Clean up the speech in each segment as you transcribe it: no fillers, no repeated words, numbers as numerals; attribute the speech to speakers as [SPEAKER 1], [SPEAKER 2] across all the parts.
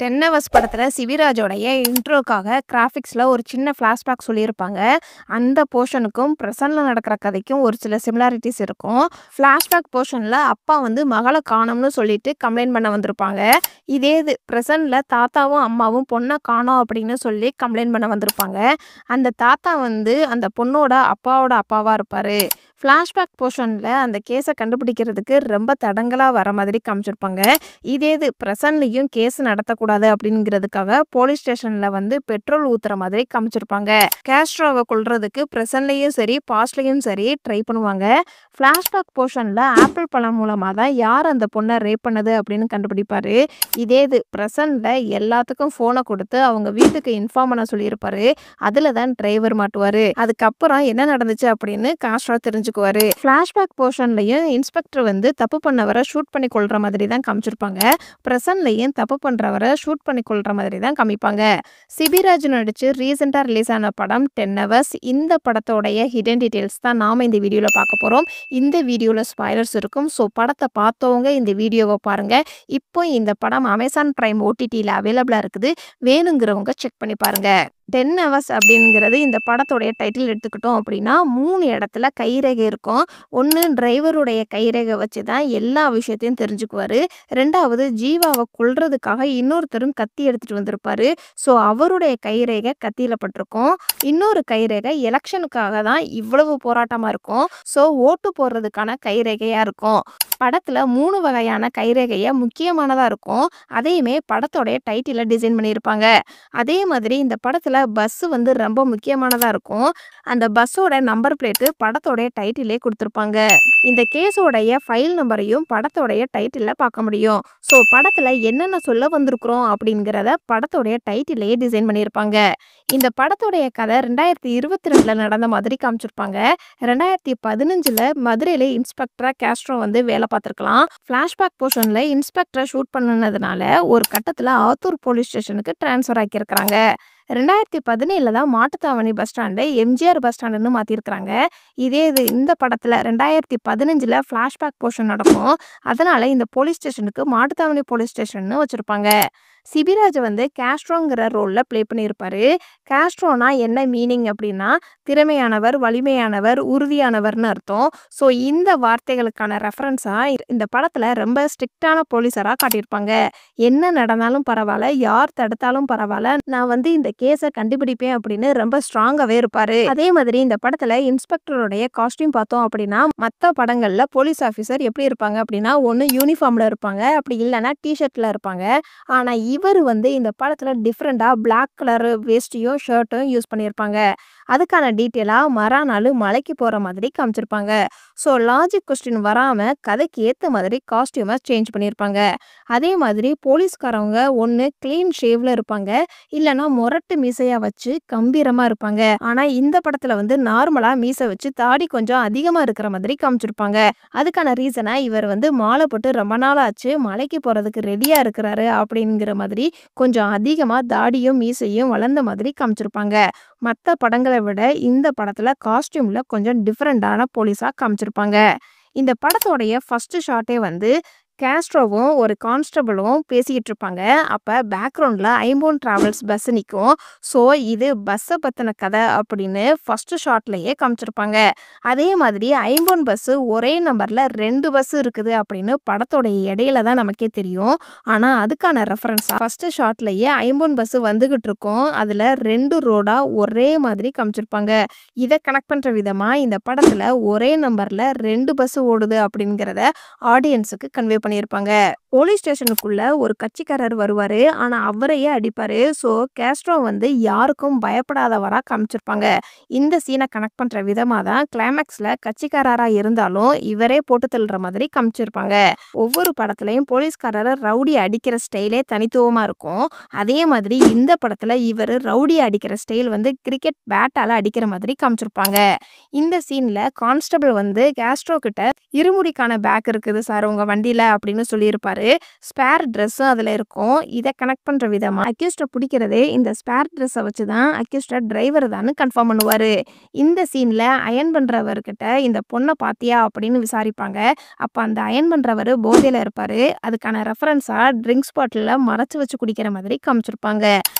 [SPEAKER 1] 10 hours படத்துல சிவிராஜோடைய இன்ட்ரோக்காக கிராஃபிக்ஸ்ல ஒரு சின்ன ஃபிளாஷ்பேக் சொல்லியிருப்பாங்க. அந்த போர்ஷனுக்கும் பிரசன்ட்ல நடக்கிற கதைக்கும் ஒரு சில சிமிலாரிட்டிஸ் இருக்கும். ஃபிளாஷ்பேக் போர்ஷன்ல அப்பா வந்து மகள காணோம்னு சொல்லிட்டு கம்ப்ளைண்ட் பண்ண வந்திருப்பாங்க. இதே இது பிரசன்ட்ல தாத்தாவும் அம்மாவும் பொண்ண காணோம் அப்படின்னு சொல்லி கம்ப்ளைண்ட் பண்ண வந்திருப்பாங்க. அந்த தாத்தா வந்து அந்த பொண்ணோட அப்பாவோட அப்பாவா இருப்பாரு. ஃபிளாஷ்பேக் போர்ஷன்ல அந்த கேஸை கண்டுபிடிக்கிறதுக்கு ரொம்ப தடங்கலா வர மாதிரி காமிச்சிருப்பாங்க. இதே இது பிரசன்ட்லயும் கேஸ் நடத்தக்கூடாது அப்படிங்கிறதுக்காக போலீஸ் ஸ்டேஷன்ல வந்து பெட்ரோல் ஊத்துற மாதிரி காமிச்சிருப்பாங்க. கேஸ்ட்ரோவை கொல்றதுக்கு பிரசன்ட்லயும் சரி பாஸ்ட்லயும் சரி ட்ரை பண்ணுவாங்க. ஃபிளாஷ்பேக் போர்ஷன்ல ஆப்பிள் பழம் மூலமா தான் யார் அந்த பொண்ணை ரேப் பண்ணது அப்படின்னு கண்டுபிடிப்பாரு. இதே இது பிரசன்ட்ல எல்லாத்துக்கும் போனை கொடுத்து அவங்க வீட்டுக்கு இன்ஃபார்ம் பண்ண சொல்லியிருப்பாரு. அதுல தான் டிரைவர் மாட்டுவாரு. அதுக்கப்புறம் என்ன நடந்துச்சு அப்படின்னு காஸ்ட்ரோ தெரிஞ்சுக்குவாரு. ஃபிளாஷ்பேக் போர்ஷன்லயும் இன்ஸ்பெக்டர் வந்து தப்பு பண்ணவரை ஷூட் பண்ணி கொள்ற மாதிரி தான் காமிச்சிருப்பாங்க. பிரசன்ட்லயும் தப்பு பண்றவரை ஷூட் பண்ணி கொள்ற மாதிரி தான் காமிப்பாங்க. சிபிராஜ் நடிச்சு ரீசெண்டா ரிலீஸ் ஆன படம் 10 ஹவர்ஸ். இந்த படத்தோடைய ஹிடன் டீடைல்ஸ் தான் நாம இந்த வீடியோல பார்க்க போறோம். இந்த வீடியோல ஸ்பாய்லர்ஸ் இருக்கும். ஸோ படத்தை பார்த்தவங்க இந்த வீடியோவை பாருங்க. இப்போ இந்த படம் அமேசான் பிரைம் ஓடிடியில் அவைலபிளா இருக்குது. வேணுங்கிறவங்க செக் பண்ணி பாருங்க. 10 ஹவர்ஸ் அப்படிங்கிறது இந்த படத்தோடைய டைட்டில் எடுத்துக்கிட்டோம் அப்படின்னா 3 இடத்துல கைரேகை இருக்கும். ஒன்று டிரைவருடைய கைரேகை வச்சு தான் எல்லா விஷயத்தையும் தெரிஞ்சுக்குவாரு. ரெண்டாவது ஜீவாவை கொல்றதுக்காக இன்னொருத்தரும் கத்தி எடுத்துட்டு வந்திருப்பாரு. ஸோ அவருடைய கைரேகை கத்தியில பட்டிருக்கும். இன்னொரு கைரேகை எலெக்ஷனுக்காக தான் இவ்வளவு போராட்டமா இருக்கும். ஸோ ஓட்டு போடுறதுக்கான கைரேகையா இருக்கும். படத்துல 3 வகையான கைரேகைய முக்கியமானதா இருக்கும். அதையுமே படத்தோடைய டைட்டில டிசைன் பண்ணியிருப்பாங்க. அதே மாதிரி இந்த படத்துல பஸ் வந்து ரொம்ப முக்கியமானதா இருக்கும். அந்த பஸ்ஸோட நம்பர் பிளேட்டு படத்தோடைய டைட்டிலே கொடுத்துருப்பாங்க. இந்த கேஸோடைய ஃபைல் நம்பரையும் படத்தோடைய டைட்டில பார்க்க முடியும். ஸோ படத்துல என்னென்ன சொல்ல வந்திருக்கிறோம் அப்படிங்கிறத படத்தோடைய டைட்டிலேயே டிசைன் பண்ணியிருப்பாங்க. இந்த படத்தோடைய கதை 2022 நடந்த மாதிரி காமிச்சிருப்பாங்க. 2015 மதுரையில இன்ஸ்பெக்டரா கேஸ்ட்ரோ வந்து வேலை பார்த்துருக்கலாம். ஃபிளாஷ்பேக் போர்ஷன்ல இன்ஸ்பெக்டரை ஷூட் பண்ணதுனால ஒரு கட்டத்துல ஆத்தூர் போலீஸ் ஸ்டேஷனுக்கு டிரான்ஸ்ஃபர் ஆக்கியிருக்கிறாங்க. 2017 தான் மாட்டுத்தாவணி பஸ் ஸ்டாண்டை எம்ஜிஆர் பஸ் ஸ்டாண்டுன்னு மாற்றிருக்கிறாங்க. இதே இது இந்த படத்தில் 2015 ஃப்ளாஷ்பேக் போர்ஷன் நடக்கும். அதனால இந்த போலீஸ் ஸ்டேஷனுக்கு மாட்டுத்தாவணி போலீஸ் ஸ்டேஷன் வச்சுருப்பாங்க. சிபிராஜ் வந்து கேஸ்ட்ரோங்கிற ரோலில் ப்ளே பண்ணியிருப்பாரு. கேஸ்ட்ரோனா என்ன மீனிங் அப்படின்னா திறமையானவர், வலிமையானவர், உறுதியானவர்னு அர்த்தம். ஸோ இந்த வார்த்தைகளுக்கான ரெஃபரன்ஸாக இந்த படத்தில் ரொம்ப ஸ்ட்ரிக்டான போலீஸராக காட்டியிருப்பாங்க. என்ன நடந்தாலும் பரவாயில்ல, யார் தடுத்தாலும் பரவாயில்ல, நான் வந்து இந்த கேஸை கண்டுபிடிப்பேன் அப்படின்னு ரொம்ப ஸ்ட்ராங்காகவே இருப்பாரு. அதே மாதிரி இந்த படத்தில் இன்ஸ்பெக்டருடைய காஸ்டியூம் பார்த்தோம் அப்படின்னா மற்ற படங்களில் போலீஸ் ஆஃபீஸர் எப்படி இருப்பாங்க அப்படின்னா ஒன்று யூனிஃபார்மில் இருப்பாங்க, அப்படி இல்லைன்னா டிஷர்ட்டில் இருப்பாங்க. ஆனால் இவர் வந்து இந்த படத்தில் டிஃப்ரெண்டாக பிளாக் கலர் வேஸ்டியும் ஷர்ட்டும் யூஸ் பண்ணியிருப்பாங்க. அதுக்கான டீட்டெயிலாக மறுநாள் மலைக்கு போகிற மாதிரி காமிச்சிருப்பாங்க. ஸோ லாஜிக் கொஸ்டின் வராமல் கதைக்கு ஏற்ற மாதிரி காஸ்டியூமை சேஞ்ச் பண்ணியிருப்பாங்க. அதே மாதிரி போலீஸ்காரவங்க ஒன்று க்ளீன் ஷேவ்ல இருப்பாங்க, இல்லைன்னா முரட்டு மீசையாக வச்சு கம்பீரமாக இருப்பாங்க. ஆனால் இந்த படத்தில் வந்து நார்மலாக மீசை வச்சு தாடி கொஞ்சம் அதிகமாக இருக்கிற மாதிரி காமிச்சிருப்பாங்க. அதுக்கான ரீசனாக இவர் வந்து மாலை போட்டு ரொம்ப நாள் ஆச்சு, மலைக்கு போகிறதுக்கு ரெடியாக இருக்கிறாரு அப்படிங்கிற மாதிரி கொஞ்சம் அதிகமாக தாடியும் மீசையும் வளர்ந்த மாதிரி காமிச்சிருப்பாங்க. மற்ற படங்களை விட இந்த படத்துல காஸ்டியூம்ல கொஞ்சம் டிஃப்ரெண்டான போலீஸா காமிச்சிருப்பாங்க. இந்த படத்தோடைய ஃபர்ஸ்ட் ஷாட்டே வந்து கேஸ்ட்ரோவும் ஒரு கான்ஸ்டபிளும் பேசிக்கிட்டு இருப்பாங்க. அப்போ பேக்ரவுண்டில் ஐம்போன் டிராவல்ஸ் பஸ் நிற்கும். ஸோ இது பஸ்ஸை பற்றின கதை அப்படின்னு ஃபர்ஸ்ட் ஷாட்லேயே காமிச்சிருப்பாங்க. அதே மாதிரி ஐம்போன் பஸ்ஸு ஒரே நம்பரில் 2 பஸ் இருக்குது அப்படின்னு படத்தோடைய இடையில தான் நமக்கே தெரியும். ஆனால் அதுக்கான ரெஃபரன்ஸாக ஃபர்ஸ்ட் ஷாட்லேயே ஐம்போன் பஸ்ஸு வந்துகிட்டு இருக்கும். அதில் 2 ரோடாக ஒரே மாதிரி காமிச்சிருப்பாங்க. இதை கனெக்ட் பண்ணுற விதமாக இந்த படத்தில் ஒரே நம்பரில் 2 பஸ் ஓடுது அப்படிங்கிறத ஆடியன்ஸுக்கு கன்வே பண்ணியிருப்பாங்க. போலீஸ் ஸ்டேஷனுக்குள்ள ஒரு கட்சிக்காரர் வருவாரு, ஆனா அவரையே அடிப்பாரு. ஸோ கேஸ்ட்ரோ வந்து யாருக்கும் பயப்படாதவரா காமிச்சிருப்பாங்க. இந்த சீனை கனெக்ட் பண்ற விதமா தான் கிளைமேக்ஸ்ல கட்சிக்காரரா இருந்தாலும் இவரே போட்டு தள்ளுற மாதிரி காமிச்சிருப்பாங்க. ஒவ்வொரு படத்துலயும் போலீஸ்காரரை ரவுடி அடிக்கிற ஸ்டைலே தனித்துவமா இருக்கும். அதே மாதிரி இந்த படத்துல இவர் ரவுடி அடிக்கிற ஸ்டைல் வந்து கிரிக்கெட் பேட்டால அடிக்கிற மாதிரி காமிச்சிருப்பாங்க. இந்த சீன்ல கான்ஸ்டபிள் வந்து கேஸ்ட்ரோ கிட்ட இருமுடிக்கான பேக் இருக்குது சார் உங்க வண்டியில அப்படின்னு சொல்லியிருப்பாரு. பண்ணியிருப்பாரு. ஸ்பேர் ட்ரெஸ்ஸும் அதில இருக்கும். இத கனெக்ட் பண்ற விதமா அக்யூஸ்ட புடிக்கிறதே இந்த ஸ்பேர் ட்ரெஸ்ஸ வச்சு தான் அக்யூஸ்ட டிரைவர் தான்னு கன்ஃபார்ம் பண்ணுவாரு. இந்த சீன்ல அயர்ன் பண்றவர்கிட்ட இந்த பொண்ண பாத்தியா? அப்படின்னு விசாரிப்பாங்க. அப்ப அந்த அயர்ன் பண்றவரு போதையில இருப்பாரு. அதுக்கான ரெஃபரன்ஸா ட்ரிங்க்ஸ் பாட்டில்ல மறைச்சு வச்சு குடிக்கிற மாதிரி காமிச்சிருப்பாங்க.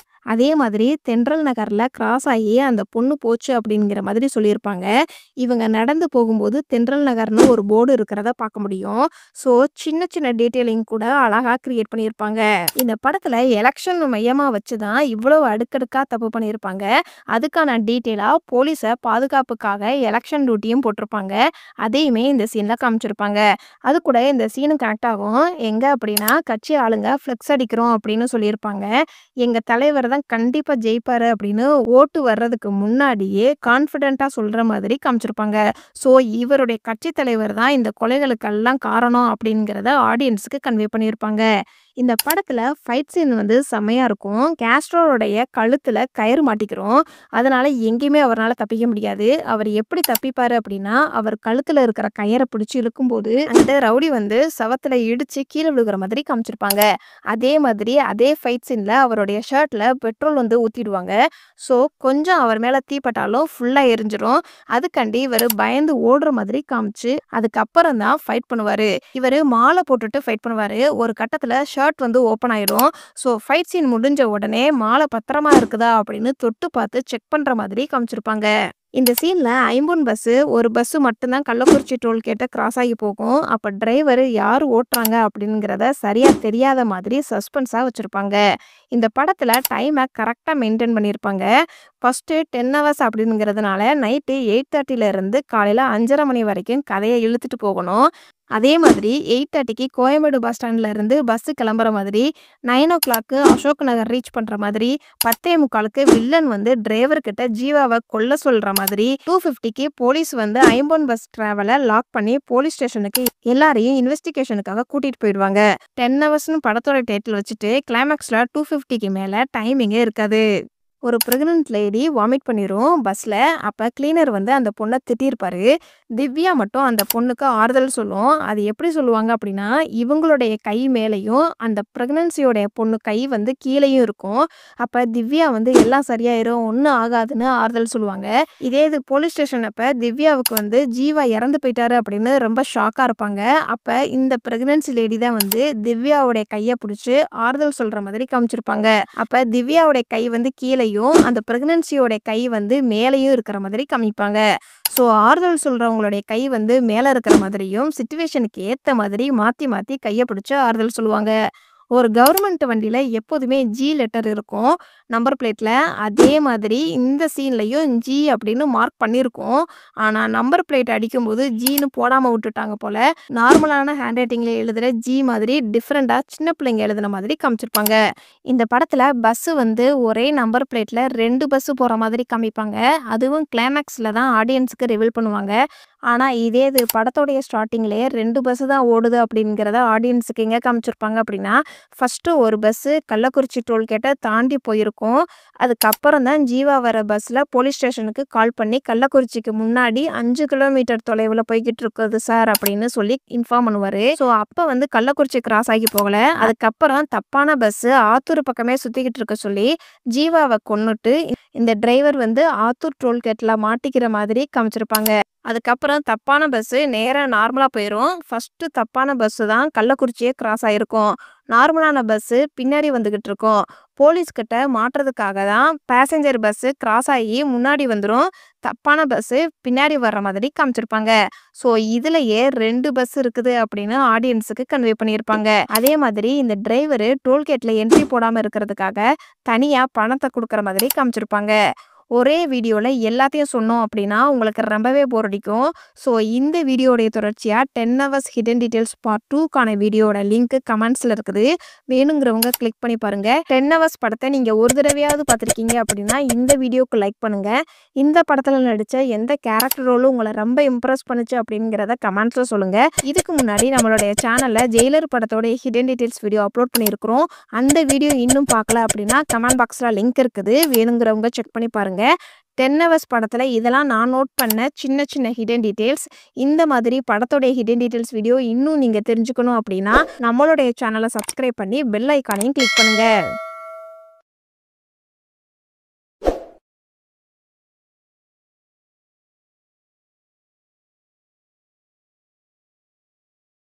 [SPEAKER 1] அதே மாதிரி தென்றல் நகர்ல கிராஸ் ஆகி அந்த பொண்ணு போச்சு அப்படிங்கிற மாதிரி சொல்லியிருப்பாங்க. இவங்க நடந்து போகும்போது தென்றல் நகர்னு ஒரு போர்டு இருக்கிறத பார்க்க முடியும். ஸோ சின்ன சின்ன டீட்டெயிலிங் கூட அழகா கிரியேட் பண்ணியிருப்பாங்க. இந்த படத்துல எலெக்ஷன் மையமா வச்சு தான் இவ்வளவு அடுக்கடுக்கா தப்பு பண்ணியிருப்பாங்க. அதுக்கான டீட்டெயிலா போலீஸ பாதுகாப்புக்காக எலெக்ஷன் டியூட்டியும் போட்டிருப்பாங்க. அதையுமே இந்த சீன்ல காமிச்சிருப்பாங்க. அது கூட இந்த சீனு கனெக்ட் ஆகும். எங்க அப்படின்னா கட்சி ஆளுங்க ஃப்ளெக்ஸ் அடிக்கிறோம் அப்படின்னு சொல்லியிருப்பாங்க. எங்க தலைவர் தான் கண்டிப்பா ஜெயிப்பாரு அப்படின்னு ஓட்டு வர்றதுக்கு முன்னாடியே கான்ஃபிடென்ட்டா சொல்ற மாதிரி காமிச்சிருப்பாங்க. ஸோ இவருடைய கட்சி தலைவர் தான் இந்த கொலைகளுக்கெல்லாம் காரணம் அப்படிங்கிறத ஆடியன்ஸுக்கு கன்வே பண்ணியிருப்பாங்க. இந்த படத்துல ஃபைட் சீன் வந்து செம்மையா இருக்கும். கேஸ்ட்ரோவுடைய கழுத்துல கயிறு மாட்டிக்கிறோம். அதனால எங்கேயுமே அவரால தப்பிக்க முடியாது. அவர் எப்படி தப்பிப்பாரு அப்படின்னா, அவர் கழுத்துல இருக்கிற கயிற பிடிச்சு இழுக்கும்போது அந்த ரவுடி வந்து சவத்துல இடிச்சு கீழ விழுகிற மாதிரி காமிச்சிருப்பாங்க. அதே மாதிரி அதே ஃபைட் சீன்ல அவருடைய ஷர்ட்ல பெட்ரோல் வந்து ஊத்திடுவாங்க. ஸோ கொஞ்சம் அவர் மேல தீப்பட்டாலும் ஃபுல்லா எரிஞ்சிரும். அதுக்காண்டி இவரு பயந்து ஓடுற மாதிரி காமிச்சு அதுக்கப்புறம் தான் ஃபைட் பண்ணுவாரு. இவரு மாலை போட்டுட்டு ஃபைட் பண்ணுவாரு. ஒரு கட்டத்துல ஷர்ட் வந்து ஓப்பன் ஆயிடும். ஸோ ஃபைட் சீன் முடிஞ்ச உடனே மாலை பத்திரமா இருக்குதா அப்படின்னு தொட்டு பார்த்து செக் பண்ற மாதிரி காமிச்சிருப்பாங்க. இந்த சீன்ல ஐம்பொன் பஸ் ஒரு பஸ் மட்டும் தான் கள்ளக்குறிச்சி டோல்கேட்ட கிராஸ் ஆகி போகும். அப்ப டிரைவர் யார் ஓட்டுறாங்க அப்படிங்கிறத சரியா தெரியாத மாதிரி சஸ்பென்ஸா வச்சிருப்பாங்க. இந்த படத்துல டைமை கரெக்டா மெயின்டைன் பண்ணியிருப்பாங்க. ஃபர்ஸ்ட் 10 ஹவர்ஸ் அப்படிங்கிறதுனால நைட்டு 8:30ல இருந்து காலையில 5:30 மணி வரைக்கும் கதையை இழுத்துட்டு போகணும். அதே மாதிரி 8:30க்கு கோயம்பேடு பஸ் ஸ்டாண்ட்ல இருந்து பஸ் கிளம்புற மாதிரி, 9:00 அசோக் நகர் ரீச் பண்ற மாதிரி, 10:45க்கு வில்லன் வந்து டிரைவர் கிட்ட ஜீவாவை கொல்ல சொல்ற மாதிரி, 2:50க்கு போலீஸ் வந்து ஐம்பொன் பஸ் டிராவலை லாக் பண்ணி போலீஸ் ஸ்டேஷனுக்கு எல்லாரையும் இன்வெஸ்டிகேஷனுக்காக கூட்டிட்டு போயிடுவாங்க. 10 ஹவர்ஸ்னு படத்தோட டைட்டில் வச்சுட்டு கிளைமேக்ஸ்ல 2:50க்கு மேல டைமிங்கே இருக்காது. ஒரு பிரெக்னன்ட் லேடி வாமிட் பண்ணிரும் பஸ்ல. அப்ப கிளீனர் வந்து அந்த பொண்ணை திட்டியிருப்பாரு. திவ்யா மட்டும் அந்த பொண்ணுக்கு ஆறுதல் சொல்லும். அது எப்படி சொல்லுவாங்க அப்படின்னா, இவங்களுடைய கை மேலேயும் அந்த பிரெக்னன்சியோடைய பொண்ணு கை வந்து கீழேயும் இருக்கும். அப்ப திவ்யா வந்து எல்லாம் சரியாயிரும், ஒன்றும் ஆகாதுன்னு ஆறுதல் சொல்லுவாங்க. இதே இது போலீஸ் ஸ்டேஷன் அப்ப திவ்யாவுக்கு வந்து ஜீவா இறந்து போயிட்டாரு அப்படின்னு ரொம்ப ஷாக்கா இருப்பாங்க. அப்ப இந்த பிரெக்னன்சி லேடி தான் வந்து திவ்யாவுடைய கையை பிடிச்சி ஆறுதல் சொல்ற மாதிரி காமிச்சிருப்பாங்க. அப்ப திவ்யாவுடைய கை வந்து கீழே அந்த பிரெக்னன்சியோட கை வந்து மேலேயும் இருக்கிற மாதிரி காமிப்பாங்க. ஸோ ஆறுதல் சொல்றவங்களுடைய கை வந்து மேலே இருக்கிற மாதிரியும் சிச்சுவேஷனுக்கு ஏற்ற மாதிரி மாற்றி மாற்றி கையை பிடிச்சி ஆறுதல் சொல்லுவாங்க. ஒரு கவர்மெண்ட் வண்டியில எப்போதுமே ஜி லெட்டர் இருக்கும் நம்பர் பிளேட்ல. அதே மாதிரி இந்த சீன்லயும் ஜி அப்படின்னு மார்க் பண்ணியிருக்கோம். ஆனா நம்பர் பிளேட் அடிக்கும்போது ஜின்னு போடாம விட்டுட்டாங்க போல. நார்மலான ஹேண்ட் ரைட்டிங்ல எழுதுற ஜி மாதிரி டிஃப்ரெண்டா சின்ன பிள்ளைங்க எழுதுன மாதிரி காமிச்சிருப்பாங்க. இந்த படத்துல பஸ் வந்து ஒரே நம்பர் பிளேட்ல 2 பஸ் போற மாதிரி காமிப்பாங்க. அதுவும் கிளைமேக்ஸ்ல தான் ஆடியன்ஸுக்கு ரிவீல் பண்ணுவாங்க. ஆனா இதே இது படத்தோடைய ஸ்டார்டிங்லேயே 2 பஸ் தான் ஓடுது அப்படிங்கிறத ஆடியன்ஸுக்கு எங்க காமிச்சிருப்பாங்க அப்படின்னா, ஃபர்ஸ்ட் ஒரு பஸ் கள்ளக்குறிச்சி டோல்கேட்டை தாண்டி போயிருக்கும். அதுக்கப்புறம் தான் ஜீவா வர பஸ்ல போலீஸ் ஸ்டேஷனுக்கு கால் பண்ணி கள்ளக்குறிச்சிக்கு முன்னாடி 5 கிலோமீட்டர் தொலைவில் போய்கிட்டு இருக்குது சார் அப்படின்னு சொல்லி இன்ஃபார்ம் பண்ணுவாரு. ஸோ அப்ப வந்து கள்ளக்குறிச்சி கிராஸ் ஆகி போகல. அதுக்கப்புறம் தப்பான பஸ் ஆத்தூர் பக்கமே சுத்திக்கிட்டு இருக்க சொல்லி ஜீவாவை கொன்னுட்டு இந்த டிரைவர் வந்து ஆத்தூர் டோல்கேட்ல மாட்டிக்கிற மாதிரி காமிச்சிருப்பாங்க. அதுக்கப்புறம் தப்பான பஸ் நேரா நார்மலா போயிரும். ஃபர்ஸ்ட் தப்பான பஸ் தான் கள்ளக்குறிச்சியே கிராஸ் ஆயிருக்கும். நார்மலான பஸ் பின்னாடி வந்துகிட்டு இருக்கும். போலீஸ் கிட்ட மாட்டுறதுக்காக தான் பேசஞ்சர் பஸ் கிராஸ் ஆகி முன்னாடி வந்துடும். தப்பான பஸ் பின்னாடி வர்ற மாதிரி காமிச்சிருப்பாங்க. ஸோ இதுலயே 2 பஸ் இருக்குது அப்படின்னு ஆடியன்ஸுக்கு கன்வே பண்ணியிருப்பாங்க. அதே மாதிரி இந்த டிரைவர் டோல்கேட்ல என்ட்ரி போடாம இருக்கிறதுக்காக தனியா பணத்தை கொடுக்குற மாதிரி காமிச்சிருப்பாங்க. ஒரே வீடியோல எல்லாத்தையும் சொன்னோம் அப்படின்னா உங்களுக்கு ரொம்பவே போர் அடிக்கும். ஸோ இந்த வீடியோடைய தொடர்ச்சியா 10 ஹவர்ஸ் ஹிடன் டீடைல்ஸ் பார்ட் 2க்கான வீடியோட லிங்க் கமெண்ட்ஸ்ல இருக்குது. வேணுங்கிறவங்க கிளிக் பண்ணி பாருங்க. 10 ஹவர்ஸ் படத்தை நீங்க ஒரு தடவையாவது பார்த்துருக்கீங்க அப்படின்னா இந்த வீடியோக்கு லைக் பண்ணுங்க. இந்த படத்துல நடிச்ச எந்த கேரக்டர் ரோலும் உங்களை ரொம்ப இம்ப்ரெஸ் பண்ணுச்சு அப்படிங்கிறத கமெண்ட்ஸ்ல சொல்லுங்க. இதுக்கு முன்னாடி நம்மளுடைய சேனல்ல ஜெயிலர் படத்தோட ஹிடன் டீடைல்ஸ் வீடியோ அப்லோட் பண்ணியிருக்கிறோம். அந்த வீடியோ இன்னும் பார்க்கல அப்படின்னா கமெண்ட் பாக்ஸ்ல லிங்க் இருக்குது. வேணுங்கிறவங்க செக் பண்ணி பாருங்க. தென்னவஸ் படத்துல இதெல்லாம் நான் நோட் பண்ண சின்ன சின்ன ஹிடன் டீடைல்ஸ். இந்த மாதிரி படத்தோடைய ஹிடன் டீடைல்ஸ் வீடியோ இன்னும் நீங்க தெரிஞ்சுக்கணும் அப்படின்னா நம்மளுடைய சேனலை சப்ஸ்கிரைப் பண்ணி பெல் ஐகானையும் கிளிக் பண்ணுங்க.